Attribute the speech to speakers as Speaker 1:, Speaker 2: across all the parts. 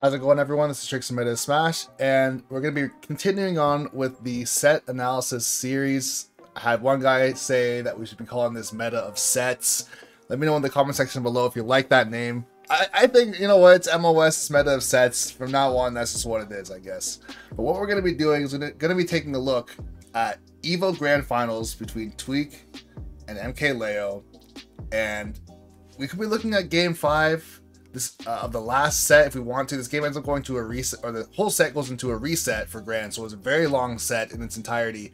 Speaker 1: How's it going, everyone? This is Trixx from Smash, and we're going to be continuing on with the set analysis series. I had one guy say that we should be calling this meta of sets. Let me know in the comment section below if you like that name. I think, you know what, it's MOS meta of sets. From now on, that's just what it is, I guess. But what we're going to be doing is we're going to be taking a look at EVO Grand Finals between Tweek and Mkleo, and we could be looking at Game 5 of the last set if we want to. This game ends up going to a reset, or the whole set goes into a reset for Grand, so it's a very long set in its entirety.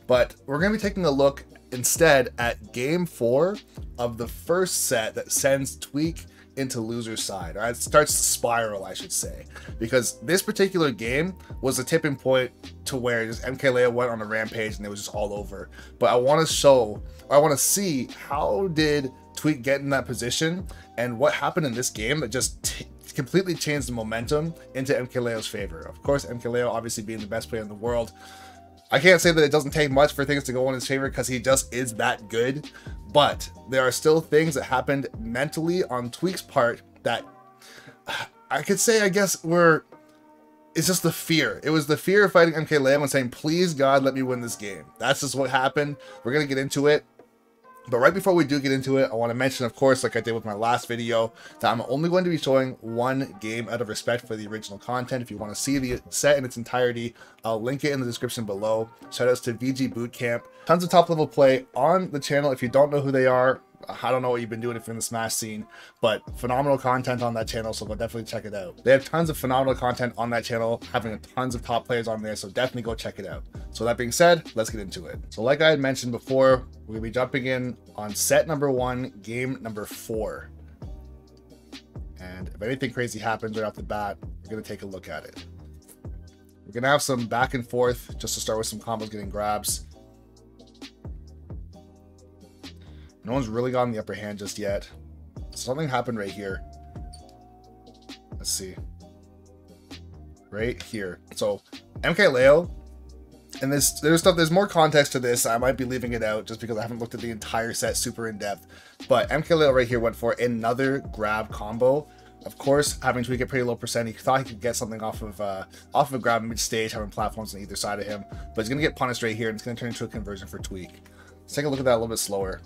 Speaker 1: But we're going to be taking a look instead at Game 4 of the first set that sends Tweek into loser's side, or it starts to spiral, I should say, because this particular game was a tipping point to where just Mkleo went on a rampage and it was just all over. But I want to see how did Tweek get in that position and what happened in this game that just completely changed the momentum into Mkleo's favor. Of course, Mkleo obviously being the best player in the world, I can't say that it doesn't take much for things to go in his favor because he just is that good, but there are still things that happened mentally on Tweek's part that I could say, I guess, it's just the fear. It was the fear of fighting Mkleo and saying, please God, let me win this game. That's just what happened. We're going to get into it. But right before we do get into it, I want to mention, of course, like I did with my last video, that I'm only going to be showing one game out of respect for the original content. If you want to see the set in its entirety, I'll link it in the description below. Shoutouts to VGBootCamp. Tons of top level play on the channel. If you don't know who they are, I don't know what you've been doing if you're in the Smash scene, but phenomenal content on that channel, so go definitely check it out. They have tons of phenomenal content on that channel, having tons of top players on there, so definitely go check it out. So that being said, let's get into it. So like I had mentioned before, we're going to be jumping in on set number 1, game number 4. And if anything crazy happens right off the bat, we're going to take a look at it. We're going to have some back and forth just to start with some combos getting grabs. No one's really gotten the upper hand just yet. Something happened right here. Let's see. Right here. So Mkleo, and there's more context to this. I might be leaving it out just because I haven't looked at the entire set super in depth. But Mkleo right here went for another grab combo. Of course, having Tweek at pretty low percent, he thought he could get something off of a grab mid-stage, having platforms on either side of him. But he's gonna get punished right here, and it's gonna turn into a conversion for Tweek. Let's take a look at that a little bit slower.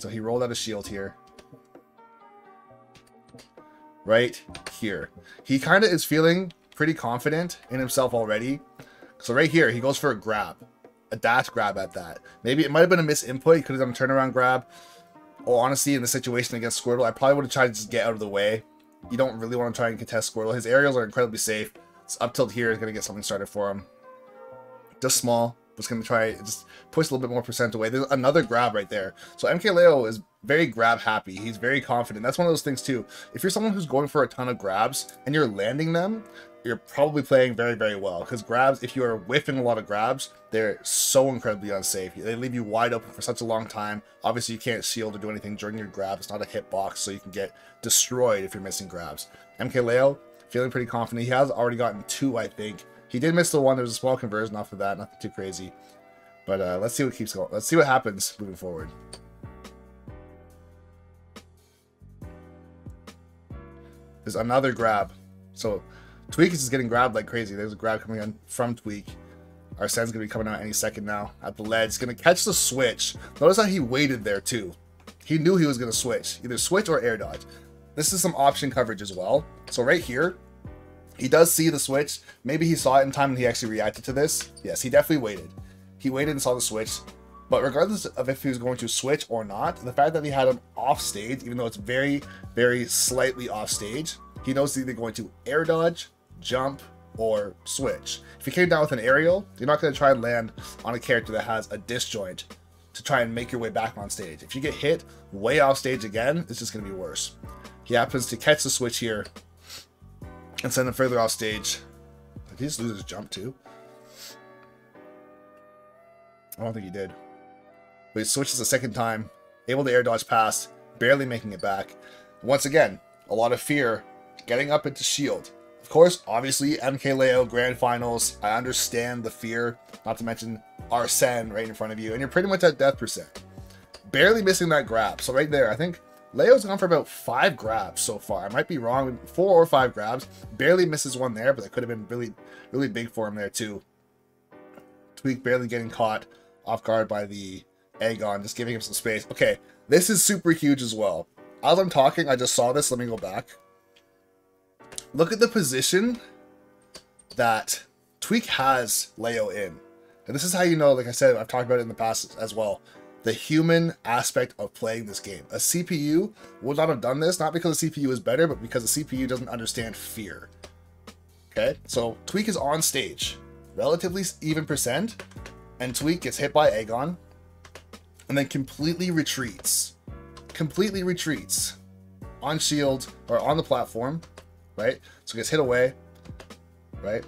Speaker 1: So he rolled out a shield here. Right here. He kind of is feeling pretty confident in himself already. So right here, he goes for a grab. A dash grab at that. Maybe it might have been a misinput. He could have done a turnaround grab. Or honestly, in the situation against Squirtle, I probably would have tried to just get out of the way. You don't really want to try and contest Squirtle. His aerials are incredibly safe. So up tilt here is going to get something started for him. Just small. Was going to try just push a little bit more percent away. There's another grab right there. So Mkleo is very grab happy. He's very confident. That's one of those things too. If you're someone who's going for a ton of grabs and you're landing them, you're probably playing very, very well. Because grabs, if you are whiffing a lot of grabs, they're so incredibly unsafe. They leave you wide open for such a long time. Obviously, you can't shield or do anything during your grab. It's not a hitbox, so you can get destroyed if you're missing grabs. Mkleo, feeling pretty confident. He has already gotten 2, I think. He did miss the one. There was a small conversion off of that. Nothing too crazy. But let's see what keeps going. Let's see what happens moving forward. There's another grab. So Tweek is just getting grabbed like crazy. There's a grab coming in from Tweek. Arsene's going to be coming out any second now at the ledge. He's going to catch the switch. Notice how he waited there too. He knew he was going to switch. Either switch or air dodge. This is some option coverage as well. So right here, he does see the switch. Maybe he saw it in time and he actually reacted to this. Yes, he definitely waited. He waited and saw the switch. But regardless of if he was going to switch or not, the fact that he had him off stage, even though it's very, very slightly off stage, he knows he's either going to air dodge, jump, or switch. If he came down with an aerial, you're not going to try and land on a character that has a disjoint to try and make your way back on stage. If you get hit way off stage again, it's just going to be worse. He happens to catch the switch here and send him further off stage. Did he just lose his jump too? I don't think he did. But he switches a second time, able to air dodge past, barely making it back. Once again, a lot of fear, getting up into shield. Of course, obviously, Mkleo, Grand Finals, I understand the fear, not to mention Arsene right in front of you, and you're pretty much at death percent. Barely missing that grab. So right there, I think Leo's gone for about 5 grabs so far. I might be wrong, 4 or 5 grabs. Barely misses one there, but that could have been really, really big for him there too. Tweek barely getting caught off guard by the Aegon, just giving him some space. Okay, this is super huge as well. As I'm talking, I just saw this. Let me go back. Look at the position that Tweek has Leo in. And this is how you know, like I said, I've talked about it in the past as well, the human aspect of playing this game. A CPU would not have done this, not because the CPU is better, but because the CPU doesn't understand fear. Okay, so Tweek is on stage, relatively even percent, and Tweek gets hit by Aegon, and then completely retreats. Completely retreats on shield, or on the platform, right? So gets hit away, right?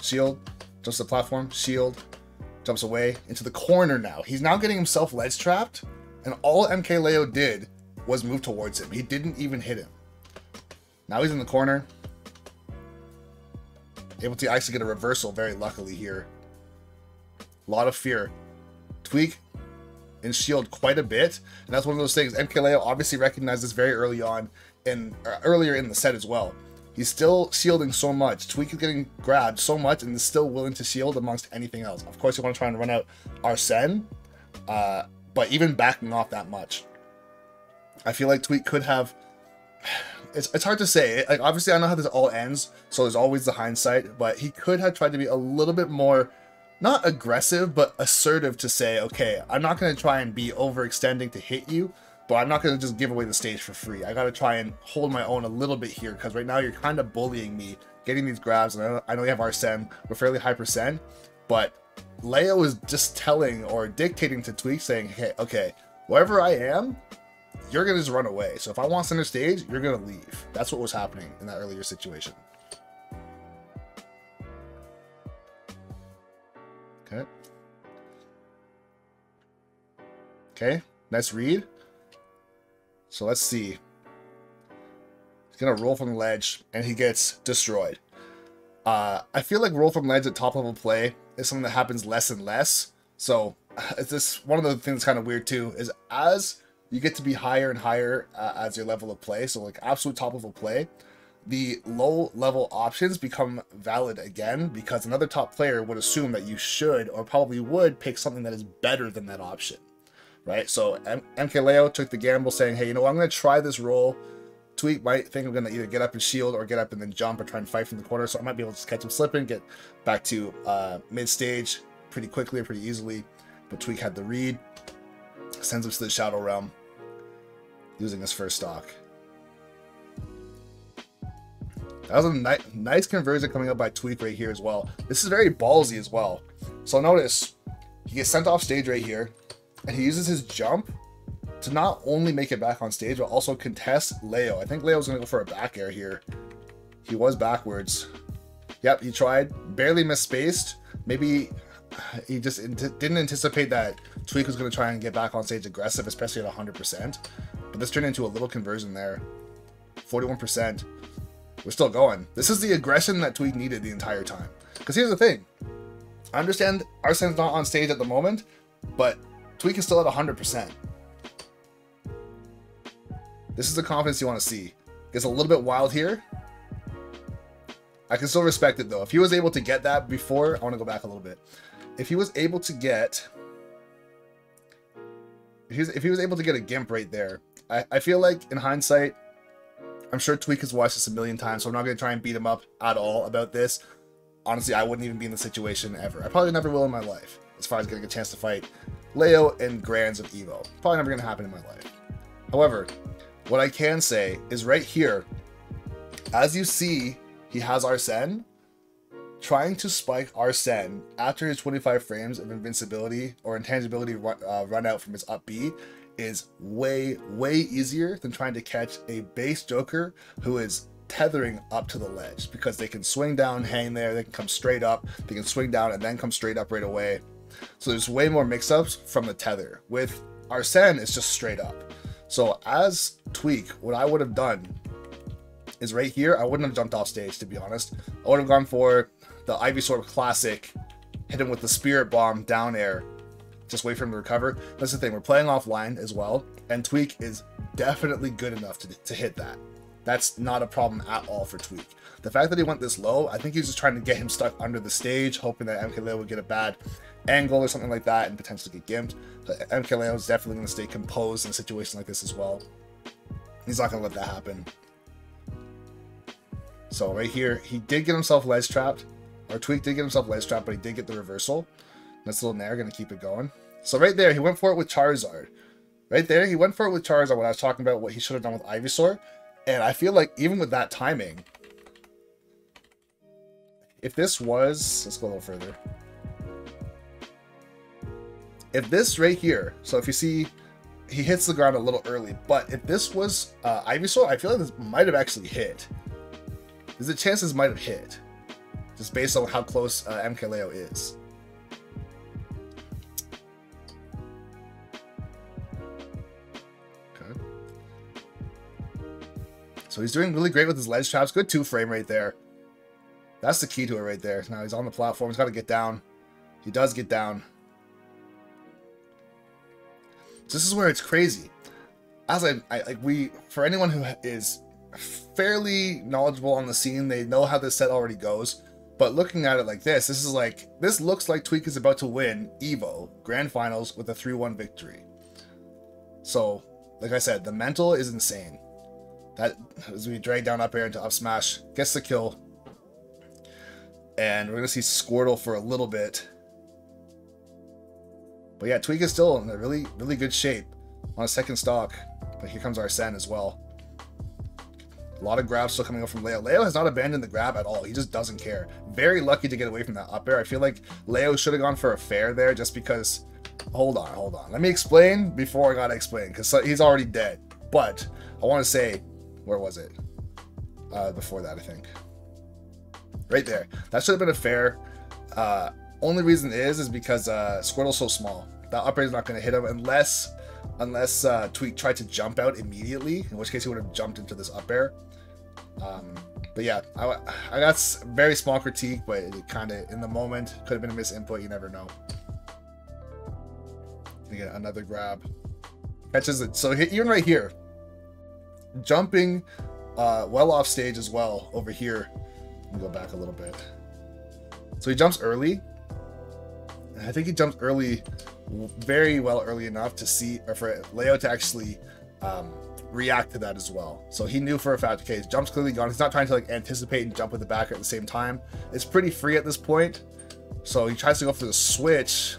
Speaker 1: Shield, jumps to the platform, shield, jumps away into the corner now. He's now getting himself ledge trapped, and all Mkleo did was move towards him. He didn't even hit him. Now he's in the corner. Able to actually get a reversal very luckily here. A lot of fear. Tweek and shield quite a bit, and that's one of those things. Mkleo obviously recognized this very early on, and earlier in the set as well. He's still shielding so much. Tweek is getting grabbed so much and is still willing to shield amongst anything else. Of course, you want to try and run out Arsene, but even backing off that much, I feel like Tweek could have... It's hard to say. Like, obviously, I know how this all ends, so there's always the hindsight, but he could have tried to be a little bit more, not aggressive, but assertive to say, okay, I'm not going to try and be overextending to hit you, but I'm not going to just give away the stage for free. I got to try and hold my own a little bit here, because right now you're kind of bullying me, getting these grabs, and I know you have Arsene, we're fairly high percent, but Leo is just telling or dictating to Tweek, saying, hey, okay, wherever I am, you're going to just run away. So if I want center stage, you're going to leave. That's what was happening in that earlier situation. Okay. Okay, nice read. So let's see. He's going to roll from the ledge, and he gets destroyed. I feel like roll from ledge at top level play is something that happens less and less. So it's this one of the things that's kind of weird too, is as you get to be higher and higher as your level of play, so like absolute top level play, the low level options become valid again, because another top player would assume that you should or probably would pick something that is better than that option, right? So Mkleo took the gamble saying, hey, you know what, I'm going to try this roll. Tweek might think I'm going to either get up and shield or get up and then jump or try and fight from the corner, so I might be able to catch him slipping, get back to mid stage pretty quickly or pretty easily. But Tweek had the read, sends him to the Shadow Realm, using his first stock. That was a nice conversion coming up by Tweek right here as well. This is very ballsy as well. So notice, he gets sent off stage right here, and he uses his jump to not only make it back on stage, but also contest Leo. I think Leo's going to go for a back air here. He was backwards. Yep, he tried. Barely misspaced. Maybe he just didn't anticipate that Tweek was going to try and get back on stage aggressive, especially at 100%. But this turned into a little conversion there. 41%. We're still going. This is the aggression that Tweek needed the entire time. Because here's the thing. I understand Arsene's not on stage at the moment, but Tweek is still at 100%. This is the confidence you want to see. Gets a little bit wild here. I can still respect it though. If he was able to get that before, I want to go back a little bit. If he was able to get, if he was able to get a gimp right there, I feel like in hindsight, I'm sure Tweek has watched this a million times, so I'm not going to try and beat him up at all about this. Honestly, I wouldn't even be in the situation ever. I probably never will in my life, as far as getting a chance to fight Leo and Grands of Evo. Probably never going to happen in my life. However, what I can say is right here, as you see, he has Arsene. Trying to spike Arsene after his 25 frames of invincibility or intangibility run out from his up B is way easier than trying to catch a base Joker who is tethering up to the ledge, because they can swing down, hang there, they can come straight up, they can swing down and then come straight up right away. So there's way more mix-ups from the tether. With Arsene, it's just straight up. So as Tweek, what I would have done is right here, I wouldn't have jumped off stage, to be honest. I would have gone for the Ivysaur classic, hit him with the Spirit Bomb down air, just wait for him to recover. That's the thing, we're playing offline as well, and Tweek is definitely good enough to hit that. That's not a problem at all for Tweek. The fact that he went this low, I think he was just trying to get him stuck under the stage, hoping that Mkleo would get a bad angle or something like that and potentially get gimped. But Mkleo is definitely going to stay composed in a situation like this as well. He's not going to let that happen. So right here, he did get himself ledge trapped, or Tweek did get himself ledge trapped, but he did get the reversal. That's a little nair, going to keep it going. So right there, he went for it with Charizard. Right there, he went for it with Charizard when I was talking about what he should have done with Ivysaur. And I feel like even with that timing, if this was, let's go a little further. If this right here, so if you see, he hits the ground a little early, but if this was Ivysaur, I feel like this might have actually hit. There's a chance this might have hit, just based on how close Mkleo is. Okay. So he's doing really great with his ledge traps. Good 2-frame right there. That's the key to it right there. Now he's on the platform. He's got to get down. He does get down. This is where it's crazy. As for anyone who is fairly knowledgeable on the scene, they know how this set already goes. But looking at it like this looks like Tweek is about to win EVO Grand Finals with a 3-1 victory. So, like I said, the mental is insane. That as we drag down up air into up smash, gets the kill. And we're going to see Squirtle for a little bit. But yeah, Tweek is still in a really, really good shape on a second stock. But here comes Arsene as well. A lot of grabs still coming up from Leo. Leo has not abandoned the grab at all. He just doesn't care. Very lucky to get away from that up air. I feel like Leo should have gone for a fair there just because... Hold on. Let me explain before I gotta explain, because he's already dead. But I want to say... Where was it? Before that, I think. Right there. That should have been a fair. Only reason is because Squirtle's so small. That up air is not going to hit him unless Tweek tried to jump out immediately, in which case he would have jumped into this up air. But yeah, I got very small critique, but it kind of, in the moment, could have been a misinput. You never know. Gonna get another grab. Catches it. So even right here, jumping well off stage as well over here. Let me go back a little bit. So he jumps early. I think he jumps early, very well early enough to see, or for Leo to actually react to that as well. So he knew for a fact, okay, his jump's clearly gone. He's not trying to like anticipate and jump with the backer at the same time. It's pretty free at this point. So he tries to go for the switch,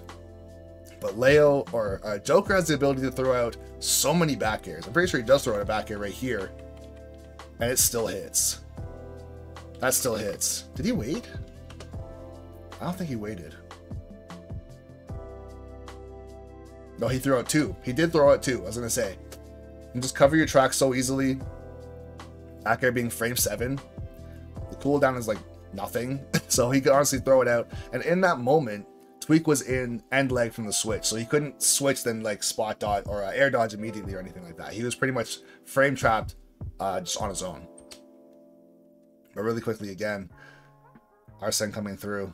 Speaker 1: but Leo or Joker has the ability to throw out so many back airs. I'm pretty sure he does throw out a back air right here, and it still hits. That still hits. Did he wait? I don't think he waited. No, he threw out 2. He did throw out 2, I was going to say. You can just cover your track so easily. Back air being frame 7. The cooldown is like nothing. So he could honestly throw it out. And in that moment, Tweek was in end leg from the switch. So he couldn't switch then like spot dodge or air dodge immediately or anything like that. He was pretty much frame trapped just on his own. But really quickly again, Arsene coming through.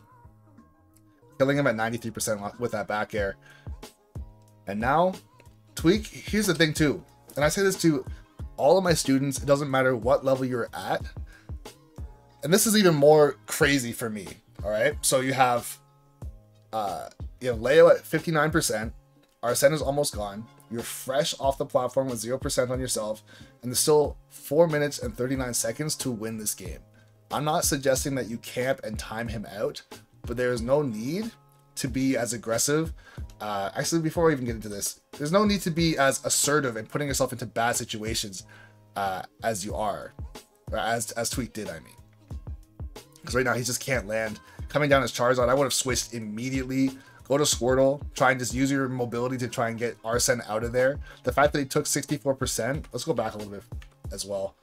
Speaker 1: Killing him at 93% with that back air. And now, Tweek, here's the thing too. And I say this to all of my students, it doesn't matter what level you're at. And this is even more crazy for me, all right? So you have Leo at 59%. Arsene is almost gone. You're fresh off the platform with 0% on yourself. And there's still 4 minutes and 39 seconds to win this game. I'm not suggesting that you camp and time him out, but there is no need to be as aggressive. Actually, before I even get into this, there's no need to be as assertive and putting yourself into bad situations as you are, or as Tweek did, I mean. Because right now he just can't land. Coming down as Charizard, I would have switched immediately. Go to Squirtle, try and just use your mobility to try and get Arsene out of there. The fact that he took 64%, let's go back a little bit as well.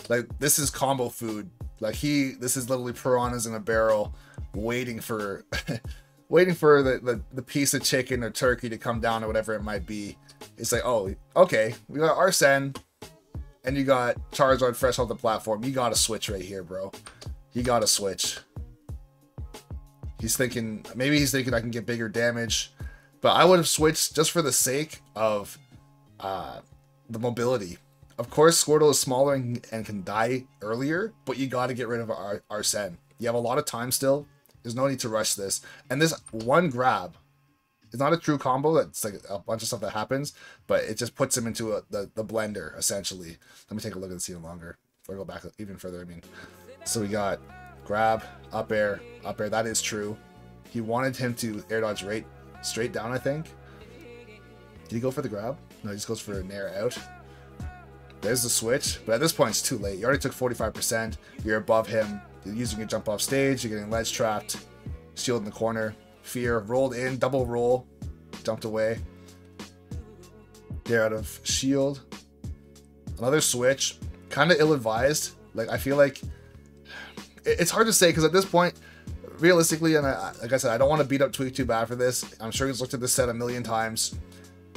Speaker 1: Like, this is combo food. Like, this is literally piranhas in a barrel waiting for waiting for the piece of chicken or turkey to come down or whatever it might be. It's like, oh, okay, we got Arsene and you got Charizard fresh off the platform. You gotta switch right here, bro. You gotta switch. He's thinking, maybe he's thinking I can get bigger damage, but I would have switched just for the sake of the mobility. Of course, Squirtle is smaller and can die earlier, but you got to get rid of Arsene. You have a lot of time still. There's no need to rush this. And this one grab is not a true combo. That's like a bunch of stuff that happens, but it just puts him into the blender, essentially. Let me take a look at the scene longer. Or go back even further, I mean. So we got grab, up air, up air. That is true. He wanted him to air dodge right straight down, I think. Did he go for the grab? No, he just goes for an air out. There's the switch, but at this point it's too late. You already took 45%. You're above him. You're using your jump off stage. You're getting ledge trapped. Shield in the corner. Fear rolled in, double roll, jumped away. They're out of shield. Another switch, kind of ill-advised. Like, I feel like it's hard to say because at this point, realistically, and like I said, I don't want to beat up Tweek too bad for this. I'm sure he's looked at this set a million times.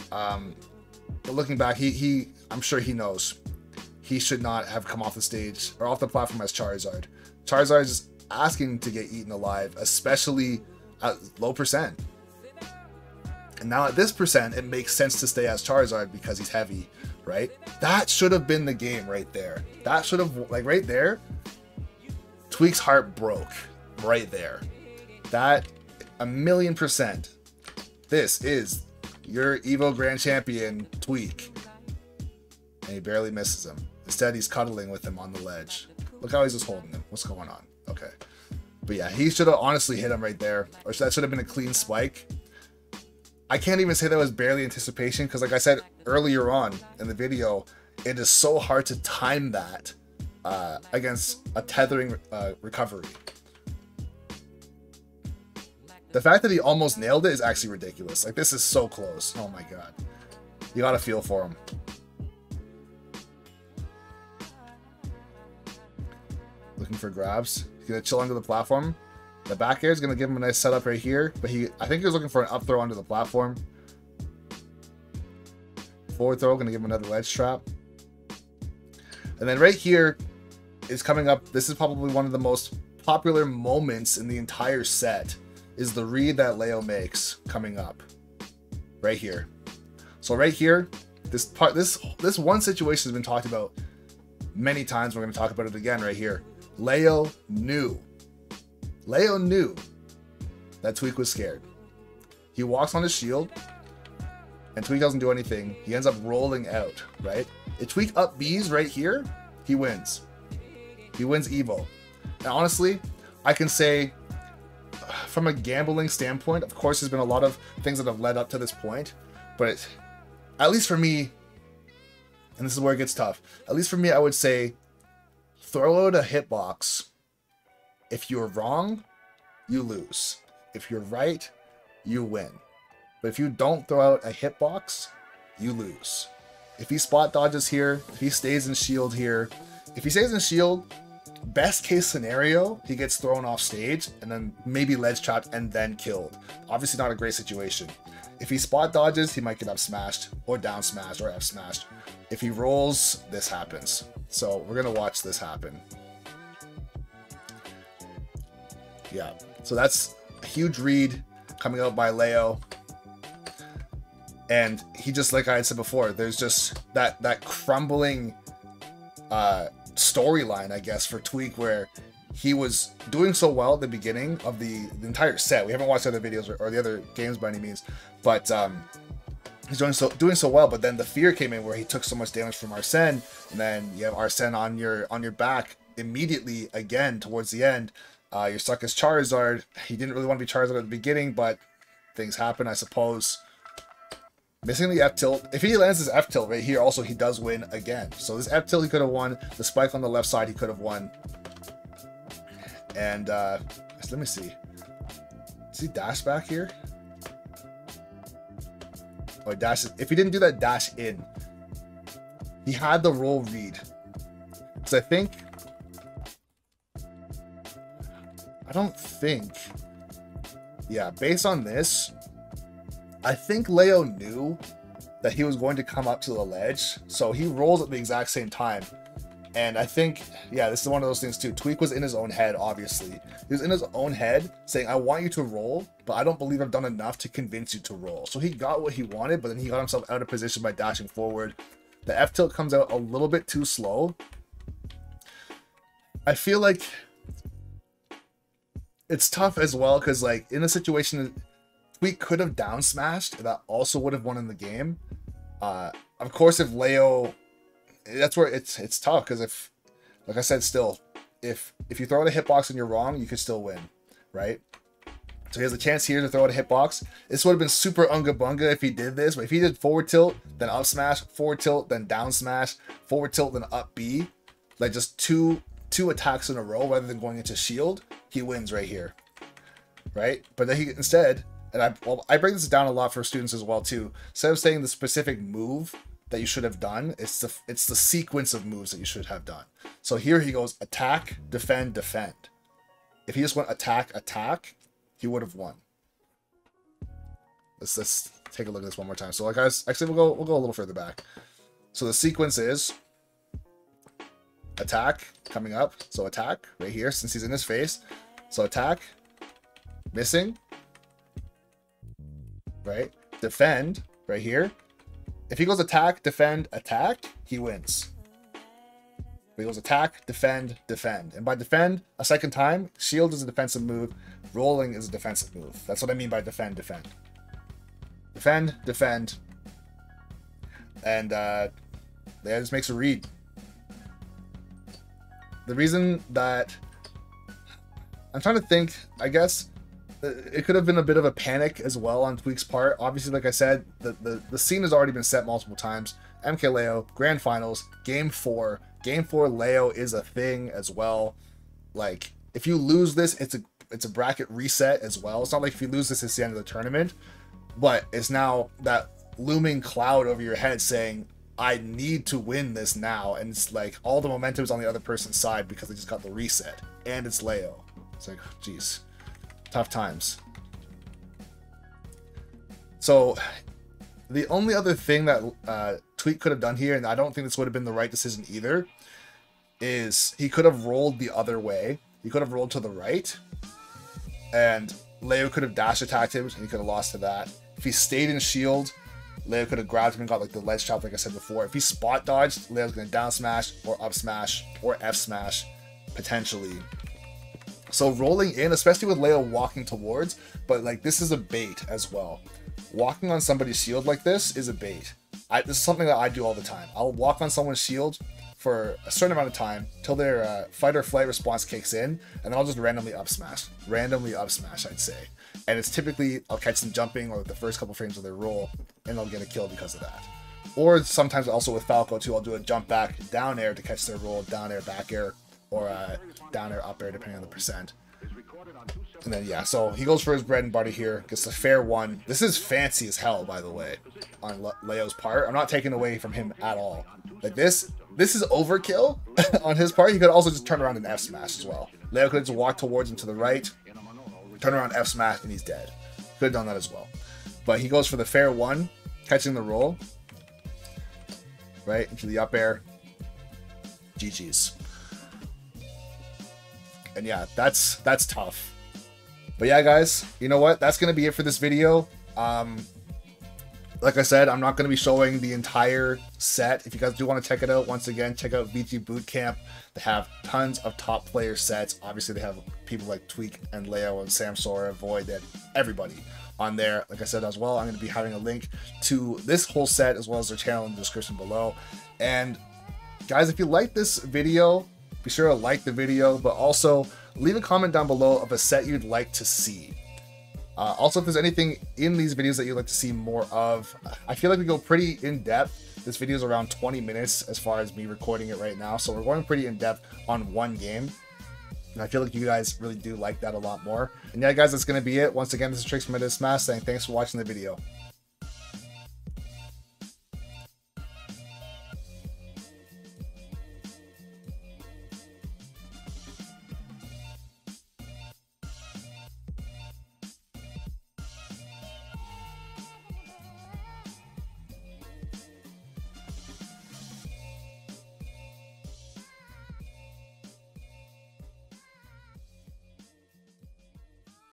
Speaker 1: But looking back, I'm sure he knows he should not have come off the stage or off the platform as Charizard. Charizard is asking to get eaten alive, especially at low percent. And now at this percent, it makes sense to stay as Charizard because he's heavy, right? That should have been the game right there. That should have, like right there, Tweek's heart broke right there. That 1,000,000%. This is your Evo Grand Champion, Tweek. And he barely misses him. Instead, he's cuddling with him on the ledge. Look how he's just holding him. What's going on? Okay. But yeah, he should have honestly hit him right there. Or that should have been a clean spike. I can't even say that was barely anticipation because like I said earlier on in the video, it is so hard to time that against a tethering recovery. The fact that he almost nailed it is actually ridiculous. Like, this is so close. Oh my god. You gotta feel for him. Looking for grabs. He's gonna chill under the platform. The back air is gonna give him a nice setup right here, but I think he was looking for an up throw onto the platform. Forward throw, gonna give him another ledge trap. And then right here is coming up. This is probably one of the most popular moments in the entire set, is the read that Mkleo makes coming up. Right here. So right here, this one situation has been talked about many times. We're gonna talk about it again right here. Mkleo knew that Tweek was scared. He walks on his shield, and Tweek doesn't do anything. He ends up rolling out, right? If Tweek up Bs right here, he wins. He wins Evo. And honestly, I can say, from a gambling standpoint, of course, there's been a lot of things that have led up to this point, but at least for me, and this is where it gets tough, at least for me, I would say, throw out a hitbox. If you're wrong, you lose. If you're right, you win. But if you don't throw out a hitbox, you lose. If he spot dodges here, if he stays in shield here, if he stays in shield, best case scenario, he gets thrown off stage and then maybe ledge trapped and then killed. Obviously not a great situation. If he spot dodges, he might get up smashed or down smashed or F smashed. If he rolls, this happens. So we're gonna watch this happen. Yeah, so that's a huge read coming out by Mkleo. And he just, like I had said before, there's just that crumbling storyline, I guess, for Tweek, where he was doing so well at the beginning of the entire set. We haven't watched other videos or the other games by any means, but he's doing so well. But then the fear came in where he took so much damage from Arsene, and then you have Arsene on your back immediately again towards the end. You're stuck as Charizard. He didn't really want to be Charizard at the beginning, but things happen, I suppose. Missing the F tilt. If he lands his F tilt right here, also he does win again. So this F tilt he could have won. The spike on the left side he could have won. And let me see. Does he dash back here? Oh, he dashes. If he didn't do that dash in, he had the roll read. Because I don't think. Yeah, based on this, I think Mkleo knew that he was going to come up to the ledge, so he rolls at the exact same time. And I think, yeah, this is one of those things too. Tweek was in his own head, obviously. He was in his own head saying, I want you to roll, but I don't believe I've done enough to convince you to roll. So he got what he wanted, but then he got himself out of position by dashing forward. The F tilt comes out a little bit too slow. I feel like it's tough as well, because like in a situation, Tweek could have down smashed, that also would have won in the game. Of course, if Mkleo, that's where it's tough, because if, like I said, still, if you throw out a hitbox and you're wrong, you could still win, right? So he has a chance here to throw out a hitbox. This would have been super unga bunga if he did this, but if he did forward tilt, then up smash, forward tilt, then down smash, forward tilt, then up B, like just two attacks in a row rather than going into shield, he wins right here, right? But then he instead, and I break this down a lot for students as well too. Instead of saying the specific move that you should have done, it's the sequence of moves that you should have done. So here he goes attack, defend, defend. If he just went attack, attack, he would have won. Let's take a look at this one more time. So like guys, actually we'll go a little further back. So the sequence is attack coming up. So attack right here since he's in his face. So attack, missing, right? Defend right here. If he goes attack, defend, attack, he wins. If he goes attack, defend, defend. And by defend, a second time, shield is a defensive move, rolling is a defensive move. That's what I mean by defend, defend. Defend, defend. And yeah, this makes a read. The reason that I'm trying to think, I guess it could have been a bit of a panic as well on Tweek's part. Obviously, like I said, the scene has already been set multiple times. Mkleo, Grand Finals, Game 4. Game 4 Mkleo is a thing as well. Like, if you lose this, it's a bracket reset as well. It's not like if you lose this, it's the end of the tournament. But it's now that looming cloud over your head saying, I need to win this now. And it's like all the momentum is on the other person's side because they just got the reset. And it's Mkleo. It's like, geez. Tough times. So the only other thing that Tweek could have done here, and I don't think this would have been the right decision either, is he could have rolled the other way. He could have rolled to the right, and Mkleo could have dash attacked him, and he could have lost to that. If he stayed in shield, Mkleo could have grabbed him and got like the ledge chop, like I said before. If he spot dodged, Mkleo's going to down smash or up smash or F smash potentially. So rolling in, especially with Mkleo walking towards, but like this is a bait as well. Walking on somebody's shield like this is a bait. This is something that I do all the time. I'll walk on someone's shield for a certain amount of time till their fight or flight response kicks in, and then I'll just randomly up smash. Randomly up smash, I'd say. And it's typically, I'll catch them jumping or the first couple frames of their roll, and they'll get a kill because of that. Or sometimes also with Falco too, I'll do a jump back down air to catch their roll, down air, back air, or down air, up air, depending on the percent. And then yeah, so he goes for his bread and butter here, gets the fair one. This is fancy as hell, by the way, on Mkleo's part. I'm not taking away from him at all. Like this is overkill on his part. He could also just turn around and F smash as well. Mkleo could just walk towards him to the right, turn around F smash, and he's dead. Could have done that as well. But he goes for the fair one, catching the roll, right into the up air. GG's. And yeah, that's tough. But yeah, guys, you know what? That's going to be it for this video. Like I said, I'm not going to be showing the entire set. If you guys do want to check it out, once again, check out VGBootCamp. They have tons of top player sets. Obviously, they have people like Tweek and Mkleo and Sam Sora, Void, and everybody on there. Like I said as well, I'm going to be having a link to this whole set as well as their channel in the description below. And guys, if you like this video, be sure to like the video, but also leave a comment down below of a set you'd like to see. Also, if there's anything in these videos that you'd like to see more of, I feel like we go pretty in depth. This video is around 20 minutes as far as me recording it right now, so we're going pretty in depth on one game. And I feel like you guys really do like that a lot more. And yeah, guys, that's going to be it. Once again, this is Trixx from Smash saying thanks for watching the video.